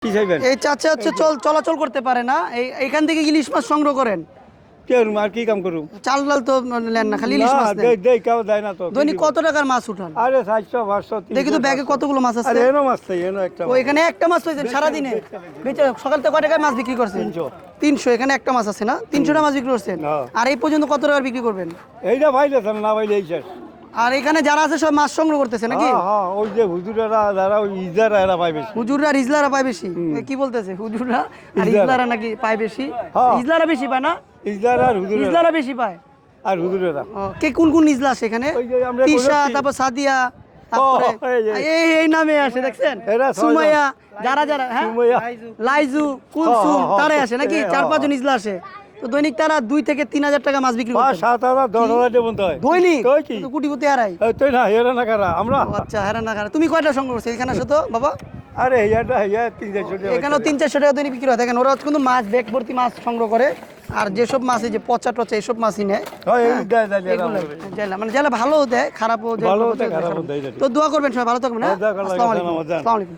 কি চাইবেন? এই চাচা হচ্ছে চলাচল করতে পারে না, এইখান থেকে ইলিশ মাছ সংগ্রহ করেন। কেরম আর কি কাম করুম? চাল ডাল তো নেন না, খালি ইলিশ না, মাছ নেন। দেই কেউ দেয় না তো। দৈনিক কত টাকার মাছ উঠান? আরে 400 500 দেখি তো ব্যাগে কতগুলো মাছ আছে। আরে এনো মাছ চাই, এনো একটা। ও এখানে একটা মাছ পাইছেন সারাদিনে? বেচে সকাল থেকে কয় টাকায় মাছ বিক্রি করছেন? 300। 300। এখানে একটা মাছ আছে না, 300 টাকা মাছ বিক্রি করছেন। হ্যাঁ। আর এই পর্যন্ত কত টাকার বিক্রি করবেন? এইটা ভাইলে না ভাইলে এই শেষ। আর এখানে যারা আছে সব মাছ সংগ্রহ করতেছে নাকি? হ্যাঁ হ্যাঁ, ওই যে হুজুরেরা যারা ওই ইজারা এরা পায় বেশি। হুজুররা আর ইজলারা পায় বেশি? এ কি বলতেছে, হুজুররা আর ইজলারা। ইজলারা নাকি পায় বেশি? হ্যাঁ। ইজলারা বেশি পায় না? ইজারা আর হুজুরেরা ইজলারা বেশি পায়। আর হুজুরেরা। ও, কে কোন কোন ইজলা আছে এখানে? ওই যে আমরা তিশা, বলেছি। তারপর সাদিয়া, তারপরে এই যে। এই নামে আসে, দেখছেন? এরা ছয়জন। সুমাইয়া, যারা যারা, হ্যাঁ, সুমাইয়া। লাইজু, কুলসুম, হ্যাঁ, হ্যাঁ, তারাই আসে নাকি? হ্যাঁ, 4-5 জন ইজলা আসে। তো দৈনিক তারা 2 থেকে 3,000 টাকা মাছ বিক্রি 5 করে। 7,000 10,000 দেবন তো হয়। দৈনিক তুই কি? তো কোটিপতি হারাই। তুই না এরা না কারা আমরা? ও আচ্ছা, হারা না হারা। তুমি কয়টা সংগ্রহ করছো এখানে? আসো তো বাবা। আরে ইয়াটা ইয়া 3-400 টাকা। এখানেও 300-400 টাকা দৈনিক বিক্রি হয়। দেখেন ওরা কিন্তু মাছ ব্যাগ ভর্তি মাছ সংগ্রহ করে, আর যেসব মাছ এই যে পচা টচা এইসব মাছই নেয়। হয় এই দেয় দেয় দেয়। এগুলো জেলা মানে জেলা ভালো দেয়, খারাপও দেয়। ভালোও দেয়, খারাপও দেয়। তো দোয়া করবেন সবাই ভালো থাকবেন। হ্যাঁ, দোয়া করলাম, আসসালামু আলাইকুম। আসসালামু আলাইকুম। আসসালামু আলাইকুম।